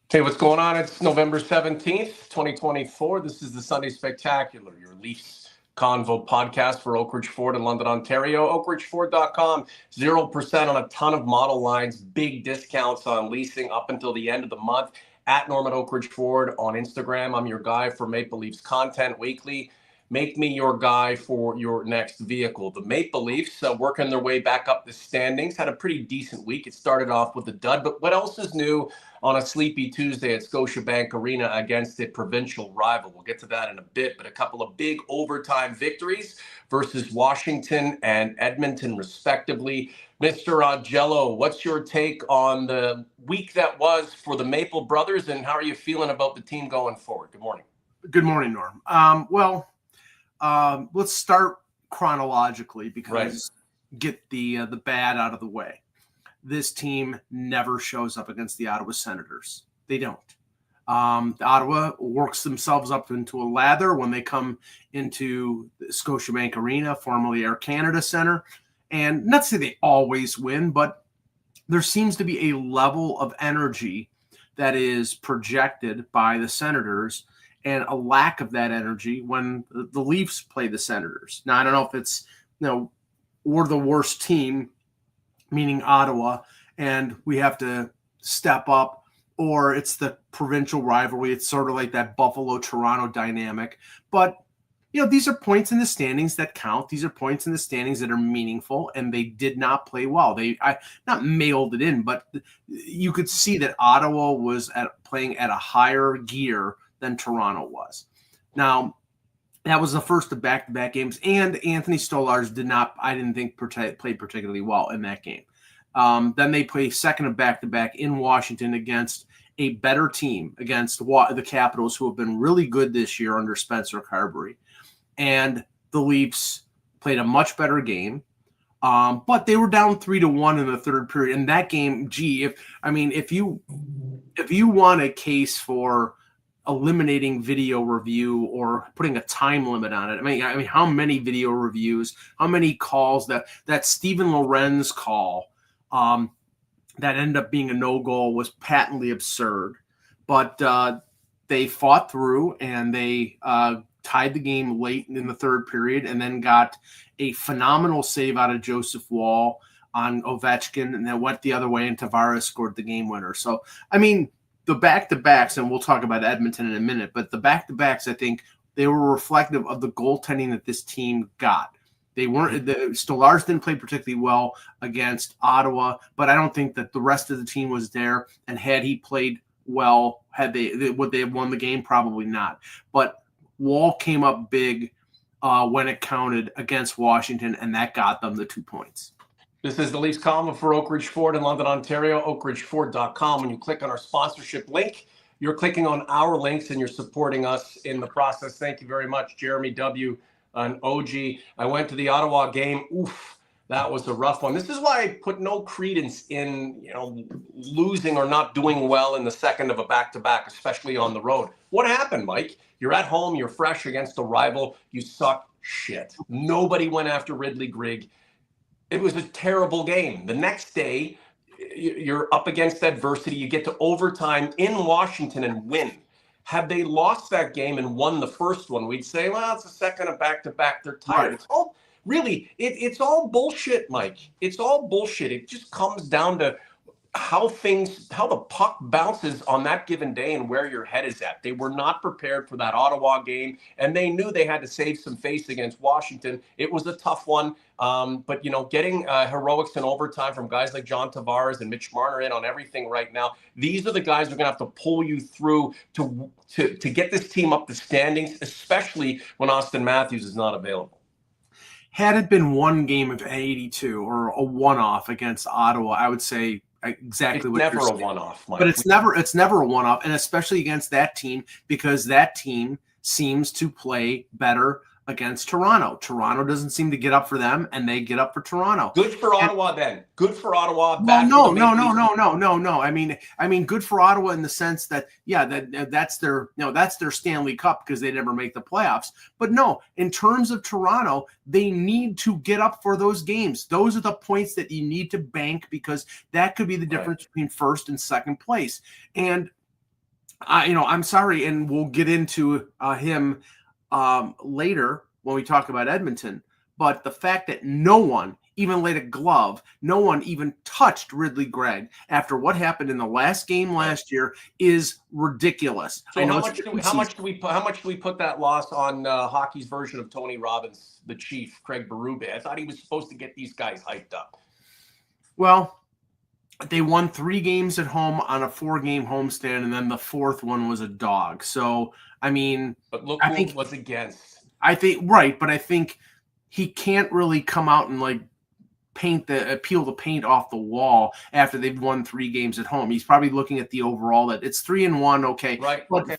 Hey, what's going on? It's November 17th, 2024. This is the Sunday Spectacular, your Leafs Convo podcast for Oak Ridge Ford in London, Ontario. OakRidgeFord.com, 0% on a ton of model lines, big discounts on leasing up until the end of the month. At Norman Oak Ridge Ford on Instagram. I'm your guy for Maple Leafs content weekly. Make me your guy for your next vehicle. The Maple Leafs working their way back up the standings. Had a pretty decent week. It started off with a dud, but what else is new on a sleepy Tuesday at Scotiabank Arena against a provincial rival? We'll get to that in a bit, but a couple of big overtime victories versus Washington and Edmonton, respectively. Mr. Augello, what's your take on the week that was for the Maple Brothers, and how are you feeling about the team going forward? Good morning. Good morning, Norm. Let's start chronologically because get the bad out of the way. This team never shows up against the Ottawa Senators. They don't. Ottawa works themselves up into a lather when they come into the Scotiabank Arena, formerly Air Canada Center. And not to say they always win, but there seems to be a level of energy that is projected by the Senators and a lack of that energy when the Leafs play the Senators. Now, I don't know if it's, we're the worst team, meaning Ottawa, and we have to step up, or it's the provincial rivalry. It's sort of like that Buffalo-Toronto dynamic. But, these are points in the standings that count. These are points in the standings that are meaningful, and they did not play well. They not mailed it in, but you could see that Ottawa was playing at a higher gear than Toronto was. Now, that was the first of back-to-back games, and Anthony Stolarz didn't think, play particularly well in that game. Then they play second of back-to-back in Washington against a better team, against the Capitals, who have been really good this year under Spencer Carberry. And the Leafs played a much better game, but they were down 3-1 in the third period. And that game, if you want a case for eliminating video review or putting a time limit on it. I mean, how many video reviews, how many calls that Steven Lorenz call that ended up being a no goal was patently absurd. But they fought through and they tied the game late in the third period and then got a phenomenal save out of Joseph Woll on Ovechkin, and then went the other way and Tavares scored the game winner. So, the back-to-backs, and we'll talk about Edmonton in a minute, but the back-to-backs, I think they were reflective of the goaltending that this team got. Stolarz didn't play particularly well against Ottawa, but I don't think that the rest of the team was there, and had he played well, would they have won the game? Probably not. But Woll came up big when it counted against Washington, and that got them the 2 points. This is the Leafs Convo for Oak Ridge Ford in London, Ontario, OakRidgeFord.com. When you click on our sponsorship link, you're clicking on our links and you're supporting us in the process. Thank you very much, Jeremy W. and OG. I went to the Ottawa game. Oof, that was a rough one. This is why I put no credence in, losing or not doing well in the second of a back-to-back, especially on the road. What happened, Mike? You're at home, you're fresh against a rival, you suck shit. Nobody went after Ridley Grigg. It was a terrible game. The next day, you're up against adversity. You get to overtime in Washington and win. Had they lost that game and won the first one, we'd say, well, it's a second of back-to-back. They're tired. Right. It's all bullshit, Mike. It's all bullshit. It just comes down to how the puck bounces on that given day and where your head is at. They were not prepared for that Ottawa game, and they knew they had to save some face against Washington. It was a tough one, but getting heroics in overtime from guys like John Tavares and Mitch Marner in on everything right now. These are the guys who are going to have to pull you through to get this team up the standings, especially when Austin Matthews is not available. Had it been one game of 82 or a one-off against Ottawa, I would say exactly what you're saying. It's never a one-off, Mike. But it's never a one-off, and especially against that team, because that team seems to play better against Toronto. Toronto doesn't seem to get up for them, and they get up for Toronto. Good for Ottawa, then. Good for Ottawa. Well, no. I mean, good for Ottawa in the sense that, that's their Stanley Cup because they never make the playoffs. But no, in terms of Toronto, they need to get up for those games. Those are the points that you need to bank because that could be the difference between first and second place. And I'm sorry, and we'll get into him later when we talk about Edmonton. But the fact that no one even laid a glove, no one even touched Ridley Gregg after what happened in the last game last year is ridiculous. So how much do we put that loss on hockey's version of Tony Robbins, the Chief, Craig Berube? I thought he was supposed to get these guys hyped up. Well, they won 3 games at home on a 4-game homestand, and then the 4th one was a dog. So, I mean, but look who it was against. I think right, but I think he can't really come out and like peel the paint off the wall after they've won 3 games at home. He's probably looking at the overall that it's 3-1, okay. Right. But okay.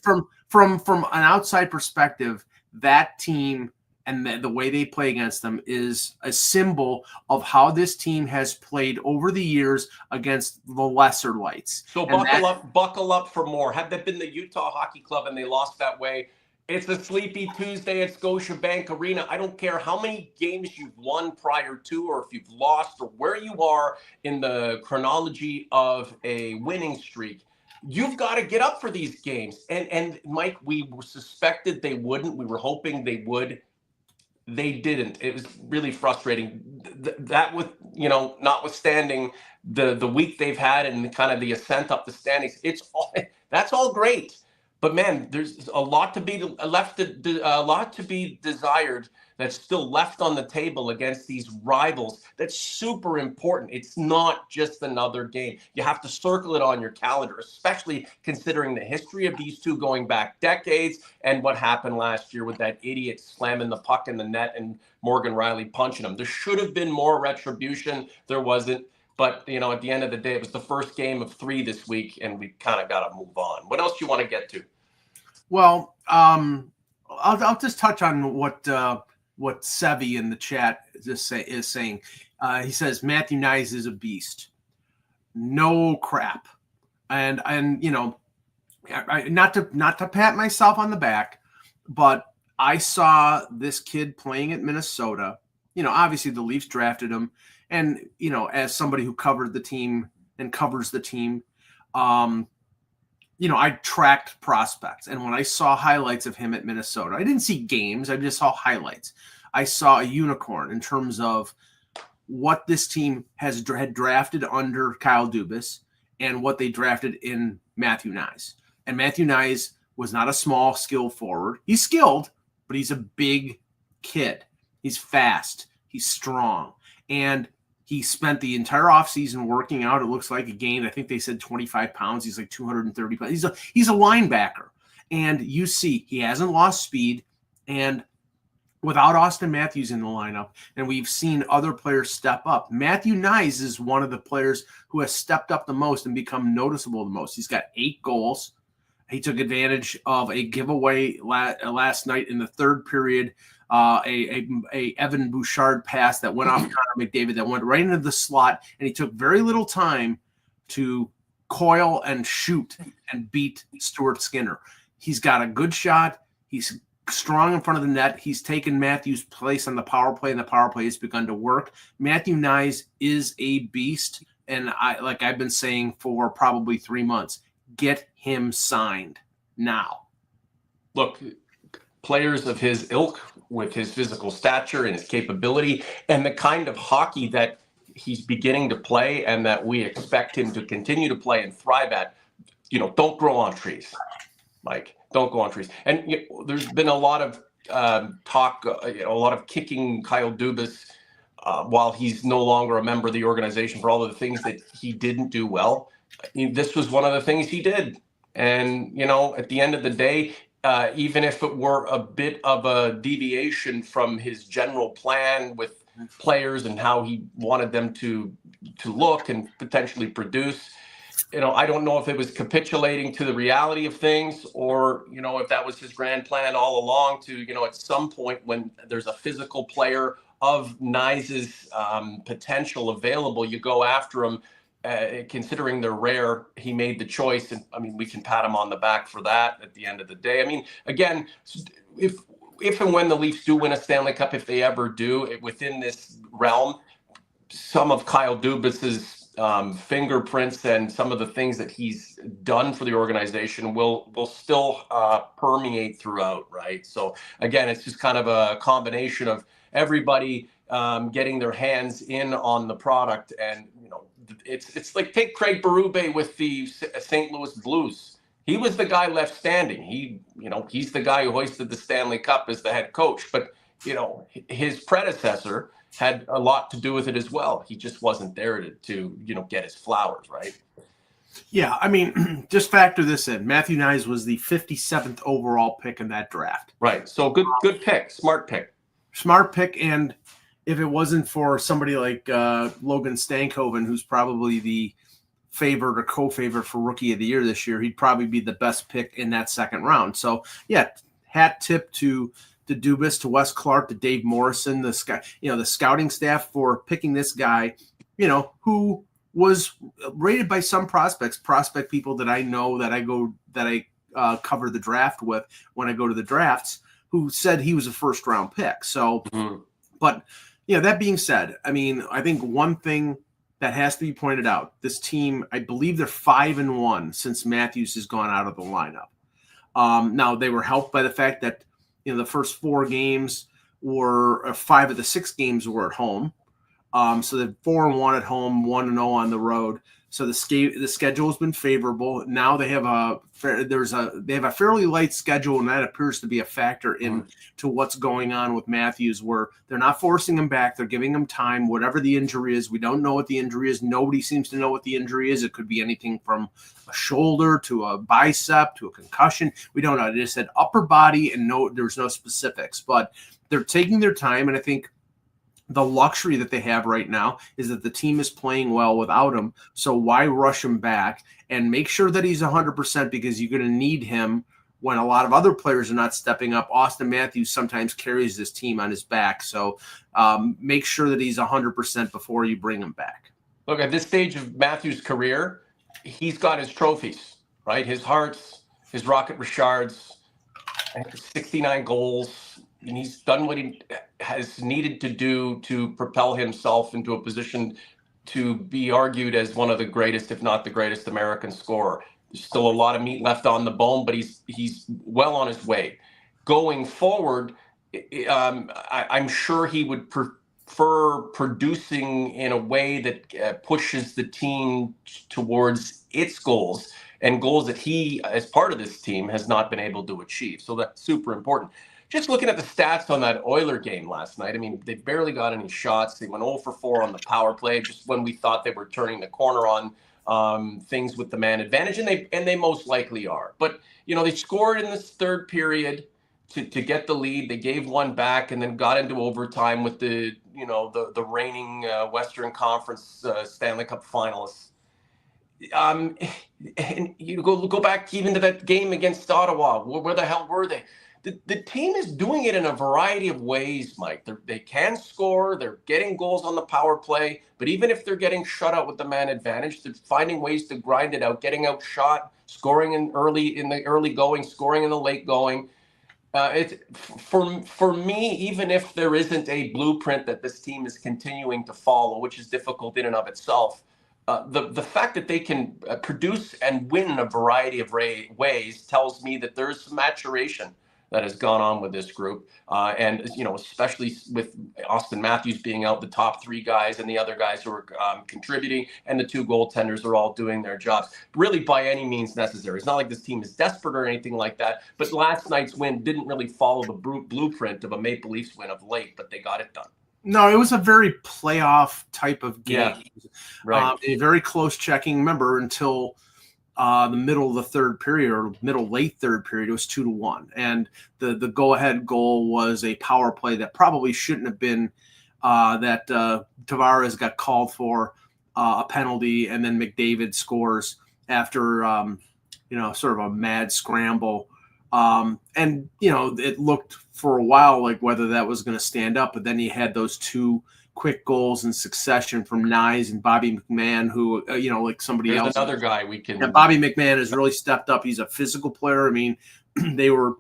from an outside perspective, that team and the way they play against them is a symbol of how this team has played over the years against the lesser lights. So buckle up for more. Had that been the Utah Hockey Club and they lost that way, it's a sleepy Tuesday at Scotiabank Arena. I don't care how many games you've won prior to, or if you've lost, or where you are in the chronology of a winning streak. You've got to get up for these games. And Mike, we suspected they wouldn't. We were hoping they would. They didn't. It was really frustrating. That with, notwithstanding the week they've had and kind of the ascent up the standings, that's all great. But man, there's a lot to be desired that's still left on the table against these rivals. That's super important. It's not just another game. You have to circle it on your calendar, especially considering the history of these two going back decades and what happened last year with that idiot slamming the puck in the net and Morgan Riley punching him. There should have been more retribution. There wasn't. But, at the end of the day, it was the first game of 3 this week, and we kind of got to move on. What else do you want to get to? Well, I'll just touch on what Sevy in the chat is saying. He says Matthew Knies is a beast. No crap. And not to pat myself on the back, but I saw this kid playing at Minnesota. Obviously the Leafs drafted him. And, as somebody who covered the team and covers the team, I tracked prospects. And when I saw highlights of him at Minnesota, I didn't see games. I just saw highlights. I saw a unicorn in terms of what this team had drafted under Kyle Dubas and what they drafted in Matthew Knies. And Matthew Knies was not a small skill forward. He's skilled, but he's a big kid. He's fast. He's strong. And he spent the entire offseason working out. It looks like he gained, I think they said 25 pounds. He's like 230 pounds. He's a linebacker. And you see, he hasn't lost speed. And without Austin Matthews in the lineup, and we've seen other players step up, Matthew Knies is one of the players who has stepped up the most and become noticeable the most. He's got 8 goals. He took advantage of a giveaway last night in the 3rd period. A Evan Bouchard pass that went off Connor McDavid that went right into the slot, and he took very little time to coil and shoot and beat Stuart Skinner. He's got a good shot. He's strong in front of the net. He's taken Matthews' place on the power play, and the power play has begun to work. Matthew Knies is a beast, and I've been saying for probably 3 months, get him signed now. Look, players of his ilk, with his physical stature and his capability and the kind of hockey that he's beginning to play and that we expect him to continue to play and thrive at, don't grow on trees, Mike. Don't go on trees. And there's been a lot of talk, a lot of kicking Kyle Dubas while he's no longer a member of the organization for all of the things that he didn't do well. This was one of the things he did. And, at the end of the day, even if it were a bit of a deviation from his general plan with players and how he wanted them to look and potentially produce, I don't know if it was capitulating to the reality of things or, if that was his grand plan all along to, at some point when there's a physical player of Knies' potential available, you go after him. Considering they're rare, he made the choice, and we can pat him on the back for that at the end of the day. Again, if and when the Leafs do win a Stanley Cup, if they ever do, within this realm, some of Kyle Dubas's fingerprints and some of the things that he's done for the organization will still permeate throughout, right? So again, it's just kind of a combination of everybody getting their hands in on the product, and it's like take Craig Berube with the St. Louis Blues. He was the guy left standing. He's the guy who hoisted the Stanley Cup as the head coach, but his predecessor had a lot to do with it as well. He just wasn't there to get his flowers, right? Yeah, I mean, just factor this in. Matthew Knies was the 57th overall pick in that draft. Right. So good pick, smart pick. Smart pick, and if it wasn't for somebody like Logan Stankoven, who's probably the favorite or co-favorite for Rookie of the Year this year, he'd probably be the best pick in that second round. So, yeah, hat tip to Dubas, to Wes Clark, to Dave Morrison, the scouting staff for picking this guy, who was rated by some prospect people that I know that I cover the draft with when I go to the drafts, who said he was a first round pick. So, but that being said, I mean, I think one thing that has to be pointed out, this team, I believe they're 5-1 since Matthews has gone out of the lineup. Now they were helped by the fact that the first 4 games were 5 of the 6 games were at home. So they're 4-1 at home, 1-0 on the road. So the schedule has been favorable. Now they have a fairly light schedule, and that appears to be a factor into what's going on with Matthews, where they're not forcing him back. They're giving him time, whatever the injury is. We don't know what the injury is. Nobody seems to know what the injury is. It could be anything from a shoulder to a bicep to a concussion. We don't know. They just said upper body, and there's no specifics. But they're taking their time, and I think the luxury that they have right now is that the team is playing well without him. So why rush him back and make sure that he's 100%, because you're going to need him when a lot of other players are not stepping up. Austin Matthews sometimes carries this team on his back. So make sure that he's 100% before you bring him back. Look, at this stage of Matthews' career, he's got his trophies, right? His Hearts, his Rocket Richards, 69 goals. And he's done what he has needed to do to propel himself into a position to be argued as one of the greatest, if not the greatest, American scorer. There's still a lot of meat left on the bone, but he's well on his way. Going forward, I'm sure he would prefer producing in a way that pushes the team towards its goals, and goals that he, as part of this team, has not been able to achieve. So that's super important. Just looking at the stats on that Oiler game last night, I mean, they barely got any shots. They went 0 for 4 on the power play, just when we thought they were turning the corner on things with the man advantage, and they most likely are. But they scored in this third period to get the lead. They gave one back and then got into overtime with the reigning Western Conference Stanley Cup finalists. And you go back even to that game against Ottawa. Where the hell were they? The team is doing it in a variety of ways, Mike. They can score. They're getting goals on the power play. But even if they're getting shut out with the man advantage, they're finding ways to grind it out, getting outshot, scoring in the early going, scoring in the late going. It's for me, even if there isn't a blueprint that this team is continuing to follow, which is difficult in and of itself, the fact that they can produce and win in a variety of ways tells me that there's some maturation that has gone on with this group. And, especially with Austin Matthews being out, the top 3 guys and the other guys who are contributing, and the 2 goaltenders are all doing their jobs, really by any means necessary. It's not like this team is desperate or anything like that, but last night's win didn't really follow the blueprint of a Maple Leafs win of late, but they got it done. No, it was a very playoff type of game. Yeah, right. A very close checking. Remember, until the middle of the third period, or late third period, it was 2-1. And the go-ahead goal was a power play that probably shouldn't have been, that Tavares got called for a penalty, and then McDavid scores after, sort of a mad scramble. And it looked for a while like whether that was going to stand up, but then you had those 2 quick goals in succession from Knies and Bobby McMahon, who, like somebody There's else. Another guy we can. And Bobby McMahon has really stepped up. He's a physical player. I mean, they were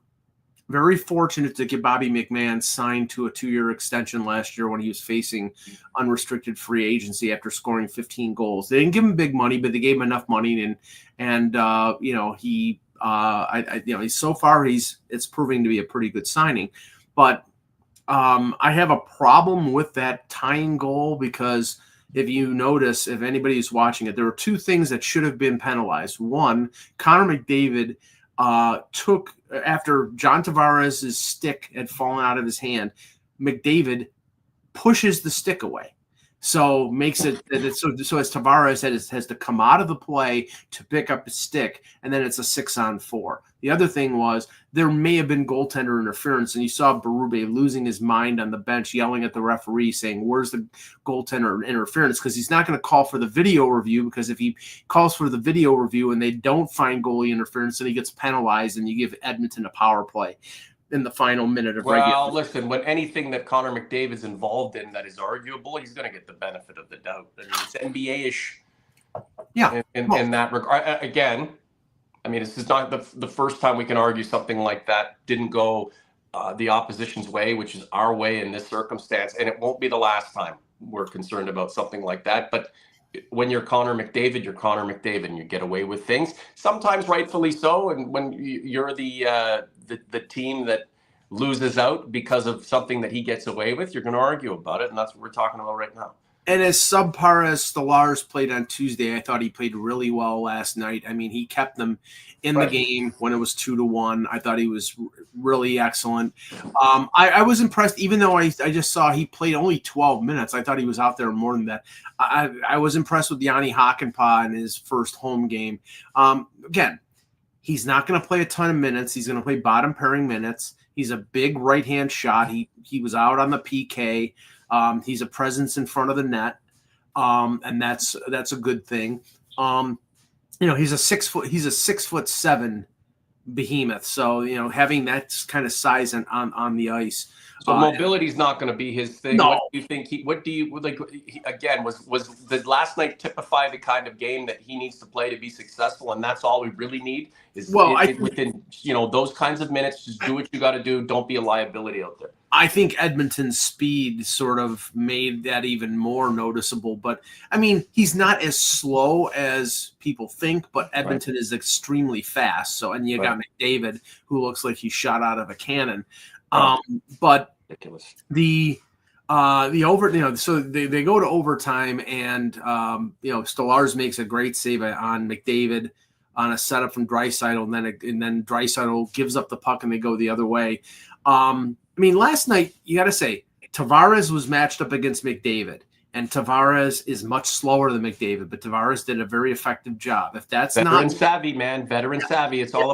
very fortunate to get Bobby McMahon signed to a 2-year extension last year when he was facing unrestricted free agency after scoring 15 goals. They didn't give him big money, but they gave him enough money, and he so far it's proving to be a pretty good signing. But I have a problem with that tying goal because if you notice, if anybody's watching it, there were two things that should have been penalized. One, Connor McDavid took, after John Tavares' stick had fallen out of his hand, McDavid pushes the stick away. So makes it so as Tavares has to come out of the play to pick up his stick, and then it's a 6-on-4. The other thing was there may have been goaltender interference, and you saw Berube losing his mind on the bench, yelling at the referee, saying, "Where's the goaltender interference?" Because he's not going to call for the video review, because if he calls for the video review and they don't find goalie interference, then he gets penalized, and you give Edmonton a power play in the final minute of regulation. Well, listen, when anything that Connor McDavid's involved in that is arguable, he's going to get the benefit of the doubt. I mean, it's NBA-ish. Yeah. In that regard. Again, I mean, this is not the first time we can argue something like that didn't go the opposition's way, which is our way in this circumstance. And it won't be the last time we're concerned about something like that. But when you're Connor McDavid, and you get away with things, sometimes rightfully so. And when you're the team that loses out because of something that he gets away with, you're going to argue about it. And that's what we're talking about right now. And as subpar as Stolarz played on Tuesday, I thought he played really well last night. I mean, he kept them in the game when it was 2-1. I thought he was really excellent. I was impressed, even though I just saw he played only 12 minutes. I thought he was out there more than that. I was impressed with Yanni Hakanpää in his first home game. Again, he's not going to play a ton of minutes. He's going to play bottom pairing minutes. He's a big right-hand shot. He was out on the PK. He's a presence in front of the net, and that's a good thing. He's a 6'7" behemoth. So having that kind of size on the ice. So mobility is not going to be his thing. No. What do you think? What do you like? Again, was the last night typify the kind of game that he needs to play to be successful, and that's all we really need is within those kinds of minutes. Just do what you got to do. Don't be a liability out there. I think Edmonton's speed sort of made that even more noticeable. But, I mean, he's not as slow as people think, but Edmonton is extremely fast. So, and you got McDavid, who looks like he's shot out of a cannon. But ridiculous. The over, so they go to overtime, and Stolarz makes a great save on McDavid on a setup from Draisaitl, and then Draisaitl gives up the puck and they go the other way. I mean, last night, you got to say, Tavares was matched up against McDavid, and Tavares is much slower than McDavid, but Tavares did a very effective job. If that's veteran savvy, man, veteran savvy. It's all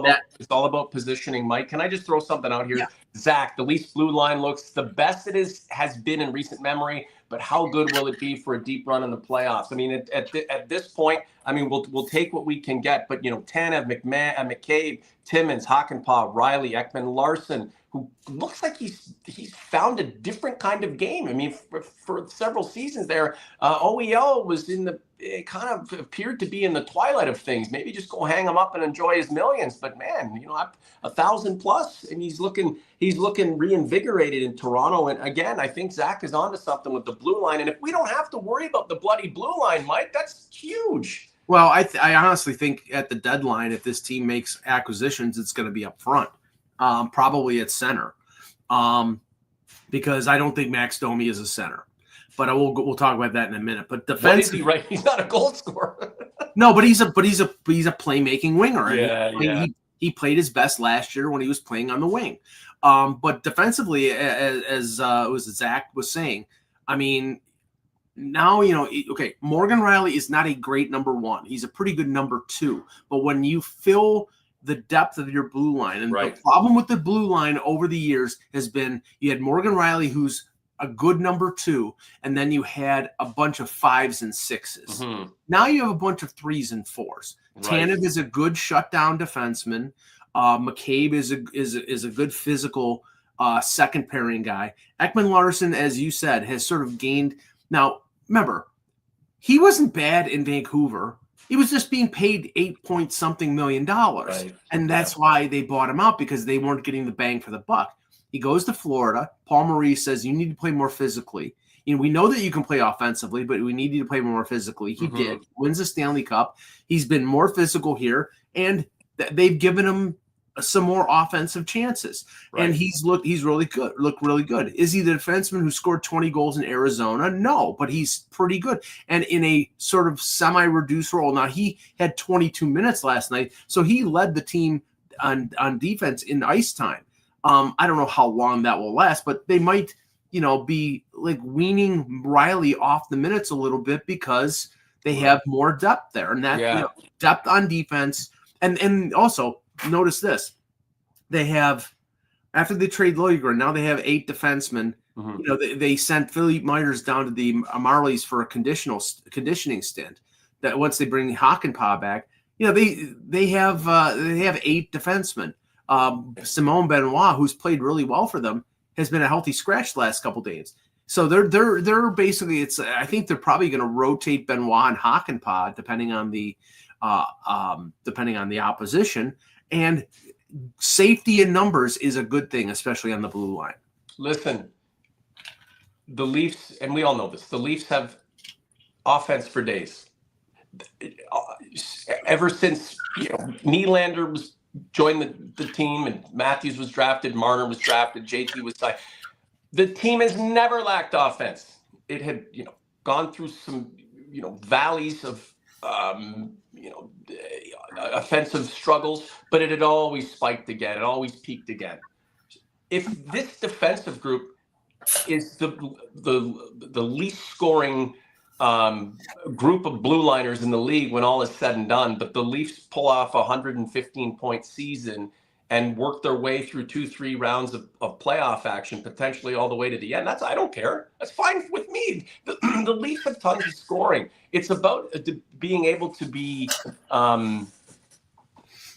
about positioning. Mike, can I just throw something out here? Yeah. Zach, the Leafs blue line looks the best it has been in recent memory, but how good will it be for a deep run in the playoffs? I mean, at this point, I mean, we'll take what we can get, but Tanev, McCabe, Timmins, Hakanpää, Riley, Ekman Larson, who looks like he's found a different kind of game. I mean, for several seasons there, OEL was kind of appeared to be in the twilight of things. Maybe just go hang him up and enjoy his millions. But man, 1,000+, and he's looking reinvigorated in Toronto. And again, I think Zach is onto something with the blue line. And if we don't have to worry about the bloody blue line, Mike, that's huge. Well, I honestly think at the deadline, if this team makes acquisitions, it's going to be up front. Probably at center, because I don't think Max Domi is a center. But we'll talk about that in a minute. But defense, what is he, right? He's not a goal scorer. No, but he's a playmaking winger. Yeah. He played his best last year when he was playing on the wing. But defensively, as Zach was saying, I mean, now Morgan Rielly is not a great number one. He's a pretty good number two. But when you fill the depth of your blue line. And the problem with the blue line over the years has been you had Morgan Rielly, who's a good number two, and then you had a bunch of 5s and 6s. Mm-hmm. Now you have a bunch of 3s and 4s. Tanev is a good shutdown defenseman. McCabe is a good physical second pairing guy. Ekman Larson, as you said, has sort of gained. Now, remember, he wasn't bad in Vancouver. He was just being paid $8-point-something million. Right. And that's why they bought him out, because they weren't getting the bang for the buck. He goes to Florida. Paul Maurice says, you need to play more physically. We know that you can play offensively, but we need you to play more physically. He did. He wins the Stanley Cup. He's been more physical here, and they've given him some more offensive chances. Right. And he's really good. Looked really good. Is he the defenseman who scored 20 goals in Arizona? No, but he's pretty good. And in a sort of semi-reduced role. Now, he had 22 minutes last night, so he led the team on defense in ice time. I don't know how long that will last, but they might, be like weaning Riley off the minutes a little bit because they have more depth there, and that depth on defense. And also notice this: they have, after they trade Liljegren, now they have 8 defensemen. They sent Philippe Myers down to the Marlies for a conditioning stint. That once they bring Hakanpää back, they have 8 defensemen. Simone Benoit, who's played really well for them, has been a healthy scratch the last couple days. So they're basically, I think they're probably going to rotate Benoit and Hakanpää depending on the opposition. And safety in numbers is a good thing, especially on the blue line. Listen, the Leafs, and we all know this, the Leafs have offense for days. Ever since Nylander was joined the team, and Matthews was drafted, Marner was drafted, JT was signed. The team has never lacked offense. It had, gone through some, valleys of, offensive struggles, but it had always spiked again. It always peaked again. If this defensive group is the least scoring group of blue liners in the league when all is said and done, but the Leafs pull off a 115-point season and work their way through 2-3 rounds of playoff action, potentially all the way to the end. I don't care. That's fine with me. The Leafs have tons of scoring. It's about being able to be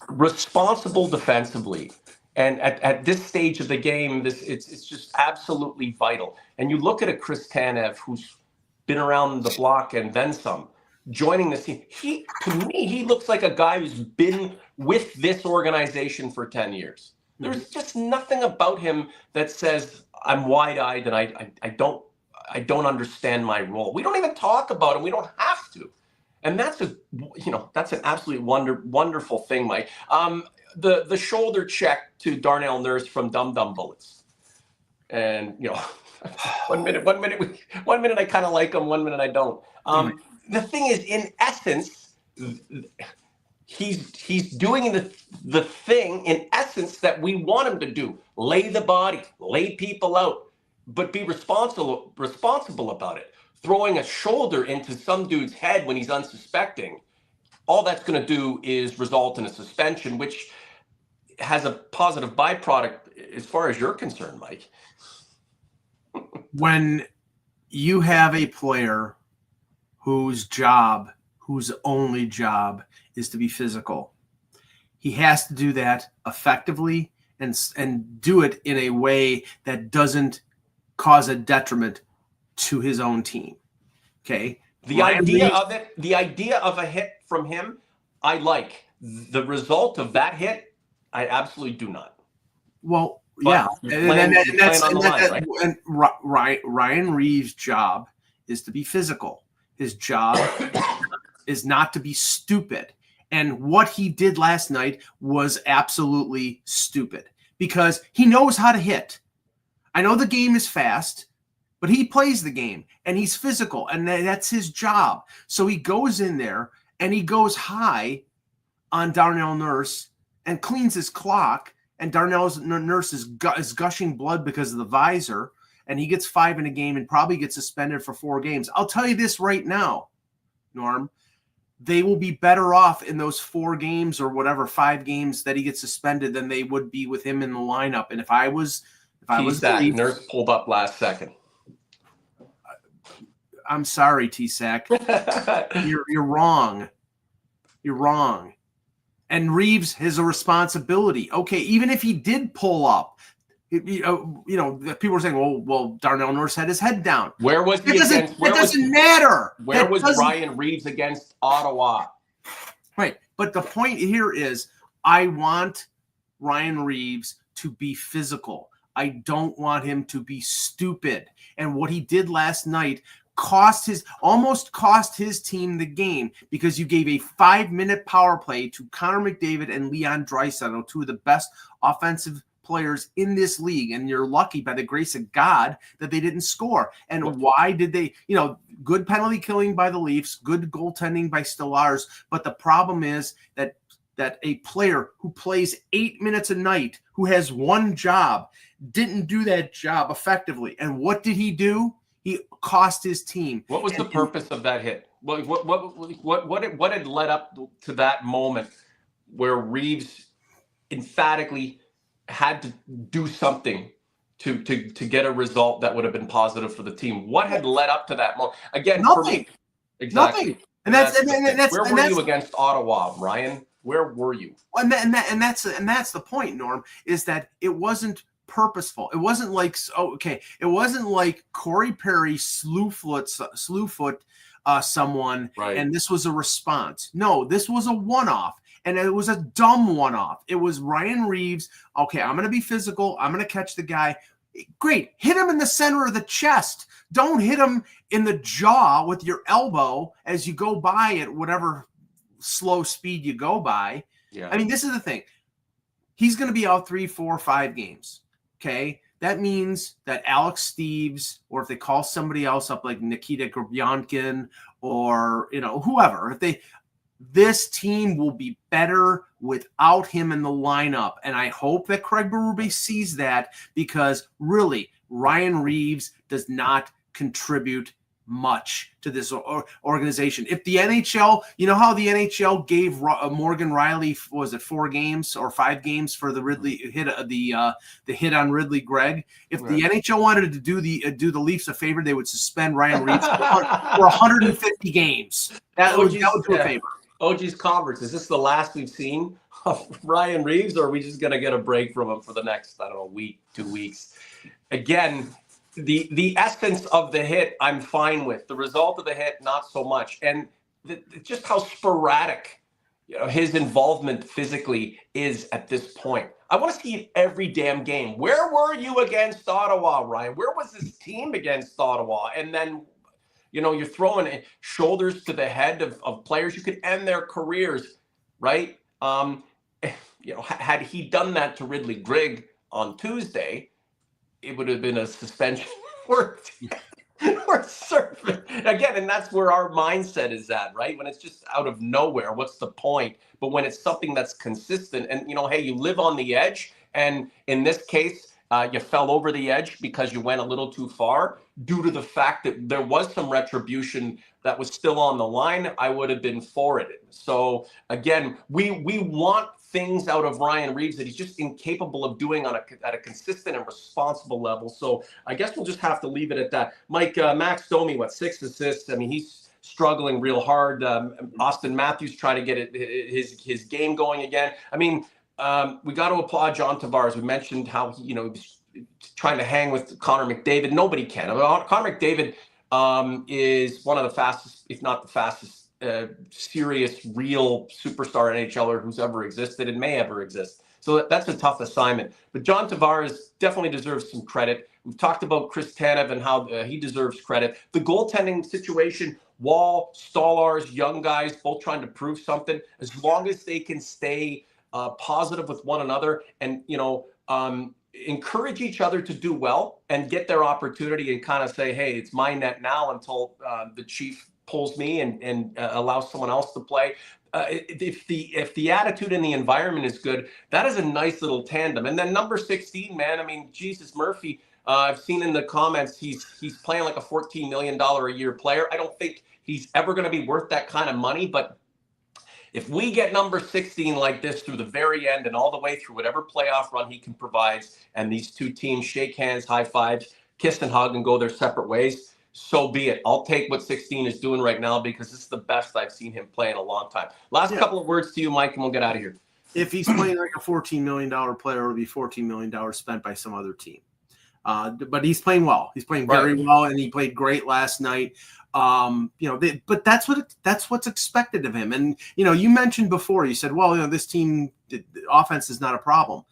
responsible defensively. And at this stage of the game, it's just absolutely vital. And you look at a Chris Tanev, who's been around the block and then some, joining this team. To me, he looks like a guy who's been with this organization for 10 years. There's just nothing about him that says I'm wide-eyed and I don't understand my role. We don't even talk about him. We don't have to. And that's an absolutely wonderful thing, Mike. The shoulder check to Darnell Nurse from Dum Dum Bullets. And, one minute I kind of like him, 1 minute I don't. The thing is, in essence, he's doing the thing in essence that we want him to do: lay the body, lay people out, but be responsible about it. Throwing a shoulder into some dude's head when he's unsuspecting, all that's going to do is result in a suspension, which has a positive byproduct as far as you're concerned, Mike. When you have a player whose only job is to be physical, he has to do that effectively and do it in a way that doesn't cause a detriment to his own team. Okay. The idea of a hit from him, I like. The result of that hit, I absolutely do not. Well, but and Ryan Reaves' job is to be physical. His job is not to be stupid. And what he did last night was absolutely stupid because he knows how to hit. I know the game is fast, but he plays the game and he's physical, and that's his job. So he goes in there and he goes high on Darnell Nurse and cleans his clock. And Darnell Nurse is gushing blood because of the visor, and he gets 5 in a game and probably gets suspended for 4 games. I'll tell you this right now, Norm, they will be better off in those 4 games or whatever 5 games that he gets suspended than they would be with him in the lineup. And if I was Nurse pulled up last second. I'm sorry, T-Sack. You're wrong. You're wrong. And Reaves has a responsibility. Okay, even if he did pull up, people are saying, well, Darnell Nurse had his head down. Where was he against? It doesn't matter. Where was Ryan Reaves against Ottawa? Right. But the point here is I want Ryan Reaves to be physical. I don't want him to be stupid. And what he did last night almost cost his team the game, because you gave a 5-minute power play to Connor McDavid and Leon Draisaitl, two of the best offensive players in this league, and you're lucky by the grace of God that they didn't score. And why did they? Good penalty killing by the Leafs, good goaltending by Stellaris, but the problem is that a player who plays 8 minutes a night, who has one job, didn't do that job effectively. And what did he do? He cost his team. What was the purpose of that hit? What had led up to that moment where Reaves emphatically had to do something to get a result that would have been positive for the team? What had led up to that moment? Again, nothing. For me, exactly. Nothing. And that's where were you against Ottawa, Ryan? Where were you? And that's the point, Norm, is that it wasn't purposeful. It wasn't like, it wasn't like Corey Perry slew foot someone, right, and this was a response. No, this was a one-off, and it was a dumb one-off. It was Ryan Reaves. Okay, I'm going to be physical. I'm going to catch the guy. Great. Hit him in the center of the chest. Don't hit him in the jaw with your elbow as you go by at whatever slow speed you go by. Yeah. I mean, this is the thing. He's going to be out 3, 4, 5 games. Okay. That means that Alex Steves, or if they call somebody else up like Nikita Grabyankin or, whoever, this team will be better without him in the lineup. And I hope that Craig Berube sees that, because really Ryan Reaves does not contribute much to this organization. If the NHL, how the NHL gave Morgan Riley, was it 4 games or 5 games for the Ridley hit, the hit on Ridley Gregg? If the NHL wanted to do the Leafs a favor, they would suspend Ryan Reaves for 150 games. That would do a favor. OG's Converse, is this the last we've seen of Ryan Reaves, or are we just going to get a break from him for the next, week, 2 weeks? Again, the essence of the hit, I'm fine with. The result of the hit, not so much. And just how sporadic his involvement physically is at this point. I want to see it every damn game. Where were you against Ottawa, Ryan? Where was this team against Ottawa? And then, you're throwing shoulders to the head of players. You could end their careers, right? Had he done that to Ridley Gregg on Tuesday, it would have been a suspension or surfing again. And that's where our mindset is at, right? When it's just out of nowhere, what's the point? But when it's something that's consistent and, hey, you live on the edge. And in this case, you fell over the edge because you went a little too far due to the fact that there was some retribution that was still on the line. I would have been for it. So again, we want things out of Ryan Reaves that he's just incapable of doing at a consistent and responsible level. So I guess we'll just have to leave it at that. Mike, Max Domi, 6 assists. I mean, he's struggling real hard. Austin Matthews trying to get his game going again. I mean, we got to applaud John Tavares. We mentioned how he was trying to hang with Connor McDavid. Nobody can. Connor McDavid is one of the fastest, if not the fastest, serious, real superstar NHLer who's ever existed and may ever exist. So that's a tough assignment. But John Tavares definitely deserves some credit. We've talked about Chris Tanev and how he deserves credit. The goaltending situation, Wall, Stolarz, young guys, both trying to prove something. As long as they can stay positive with one another and, encourage each other to do well and get their opportunity and kind of say, hey, it's my net now until the Chief pulls me and allows someone else to play. If the attitude and the environment is good, that is a nice little tandem. And then number 16, man, I mean, Jesus Murphy, I've seen in the comments, he's playing like a $14 million a year player. I don't think he's ever going to be worth that kind of money, but if we get number 16 like this through the very end and all the way through whatever playoff run he can provide, and these two teams shake hands, high fives, kiss and hug, and go their separate ways, so be it. I'll take what 16 is doing right now because this is the best I've seen him play in a long time. Last couple of words to you, Mike, and we'll get out of here. If he's playing like a $14 million player, it would be $14 million spent by some other team. But he's playing well. He's playing very well, and he played great last night. But that's what's expected of him. And you mentioned before, you said, well, this team, the offense is not a problem.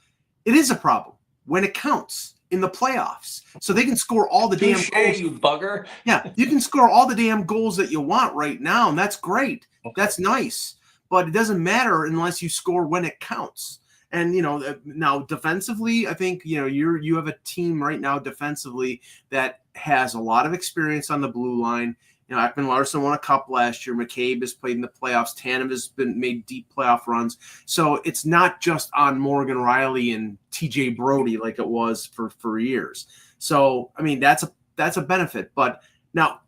It is a problem when it counts in the playoffs. So they can score all the damn goals. You bugger. Yeah, you can score all the damn goals that you want right now, and that's great. Okay. That's nice. But it doesn't matter unless you score when it counts. And now defensively, I think you have a team right now defensively that has a lot of experience on the blue line. Ekman Larson won a cup last year. McCabe has played in the playoffs. Tanev has made deep playoff runs. So it's not just on Morgan Rielly and TJ Brody like it was for years. So I mean that's a benefit. But now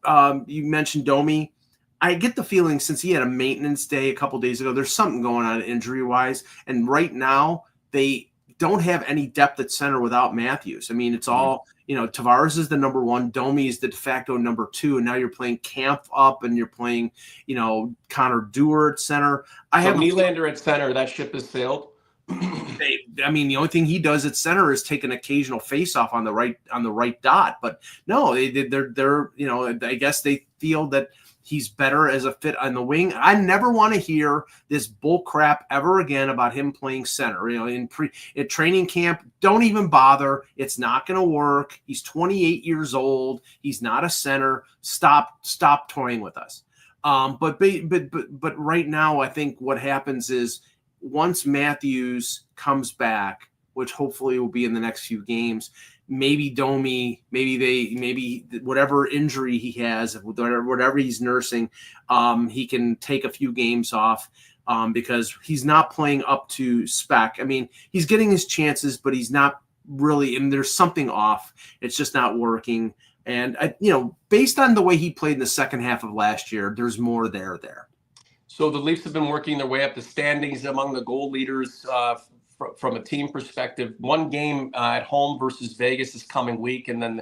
you mentioned Domi. I get the feeling since he had a maintenance day a couple days ago, there's something going on injury-wise. And right now they don't have any depth at center without Matthews. I mean, it's all, Tavares is the number one. Domi is the de facto number two. And now you're playing Camp up and you're playing, Connor Dewar at center. Nylander at center, that ship has sailed. The only thing he does at center is take an occasional face-off on the right dot. But no, they're I guess they feel that he's better as a fit on the wing. I never want to hear this bull crap ever again about him playing center. In training camp, don't even bother. It's not going to work. He's 28 years old. He's not a center. Stop toying with us. But right now, I think what happens is once Matthews comes back, which hopefully will be in the next few games, maybe Domi, maybe whatever injury he has, whatever he's nursing, he can take a few games off because he's not playing up to spec. I mean, he's getting his chances, but he's not really, and there's something off. It's just not working. And, based on the way he played in the second half of last year, there's more there. So the Leafs have been working their way up the standings among the goal leaders from a team perspective. One game at home versus Vegas this coming week, and then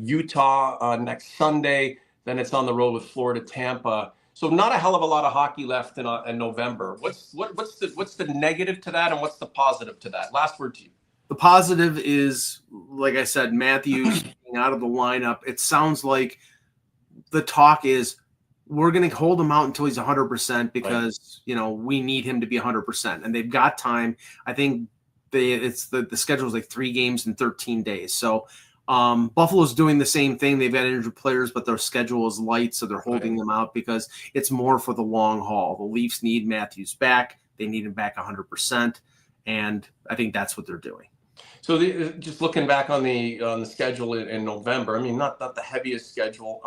Utah next Sunday. Then it's on the road with Florida, Tampa. So not a hell of a lot of hockey left in November. What's the negative to that, and what's the positive to that? Last word to you. The positive is, like I said, Matthews being out of the lineup. It sounds like the talk is we're going to hold him out until he's 100% because, we need him to be 100%. And they've got time. I think the schedule is like 3 games in 13 days. So Buffalo's doing the same thing. They've got injured players, but their schedule is light, so they're holding them out because it's more for the long haul. The Leafs need Matthews back. They need him back 100%. And I think that's what they're doing. So just looking back on the schedule in November, I mean, not the heaviest schedule,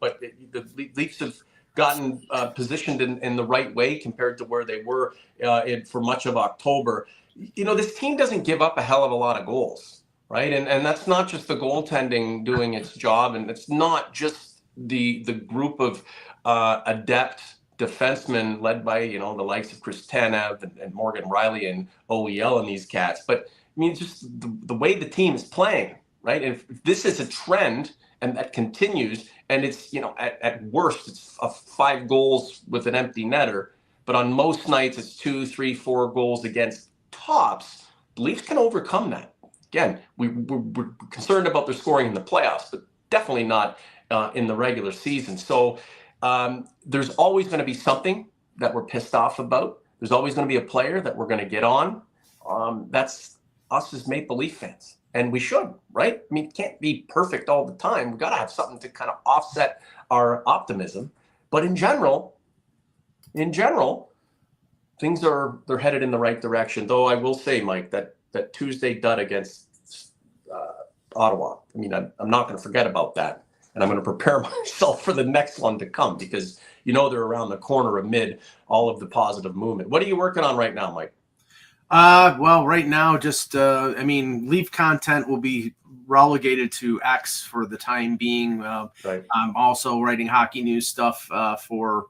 but the Leafs have gotten positioned in the right way compared to where they were for much of October. This team doesn't give up a hell of a lot of goals, right? And that's not just the goaltending doing its job, and it's not just the group of adept defensemen led by the likes of Chris Tanev and Morgan Rielly and OEL and these cats, but I mean, just the way the team is playing, right? And if this is a trend and that continues, and it's, at worst, it's 5 goals with an empty netter, but on most nights it's 2, 3, 4 goals against tops, the Leafs can overcome that. Again, we're concerned about their scoring in the playoffs, but definitely not in the regular season. So there's always going to be something that we're pissed off about. There's always going to be a player that we're going to get on. That's us as Maple Leaf fans, and we should, right? I mean, it can't be perfect all the time. We've got to have something to kind of offset our optimism. But in general, things they're headed in the right direction. Though I will say, Mike, that Tuesday dud against Ottawa. I mean, I'm not going to forget about that, and I'm going to prepare myself for the next one to come because they're around the corner amid all of the positive movement. What are you working on right now, Mike? Well, right now, just, Leaf content will be relegated to X for the time being. Right. I'm also writing hockey news stuff for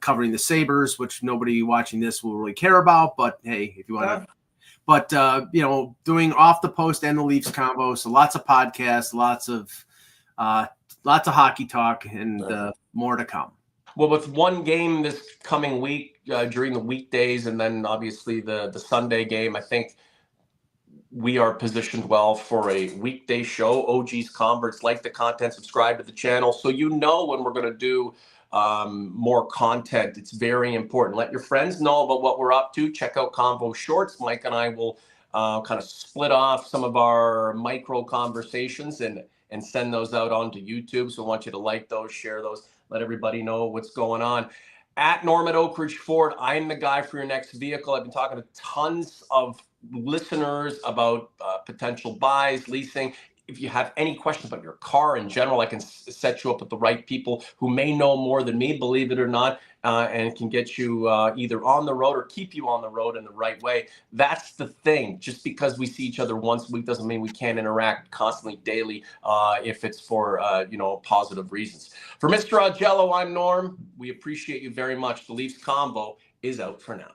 covering the Sabres, which nobody watching this will really care about. But hey, if you want to, but doing Off the Post and the Leafs Convo, so lots of podcasts, lots of hockey talk, and more to come. Well, with one game this coming week during the weekdays, and then obviously the Sunday game, I think we are positioned well for a weekday show. OG's converts, like the content, subscribe to the channel so you know when we're going to do more content. It's very important. Let your friends know about what we're up to. Check out Convo Shorts. Mike and I will kind of split off some of our micro conversations and send those out onto YouTube. So I want you to like those, share those, let everybody know what's going on. At Norm at Oak Ridge Ford, I'm the guy for your next vehicle. I've been talking to tons of listeners about potential buys, leasing. If you have any questions about your car in general, I can set you up with the right people who may know more than me, believe it or not, and can get you either on the road or keep you on the road in the right way. That's the thing. Just because we see each other once a week doesn't mean we can't interact constantly, daily, if it's for positive reasons. For Mr. Augello, I'm Norm. We appreciate you very much. The Leafs Convo is out for now.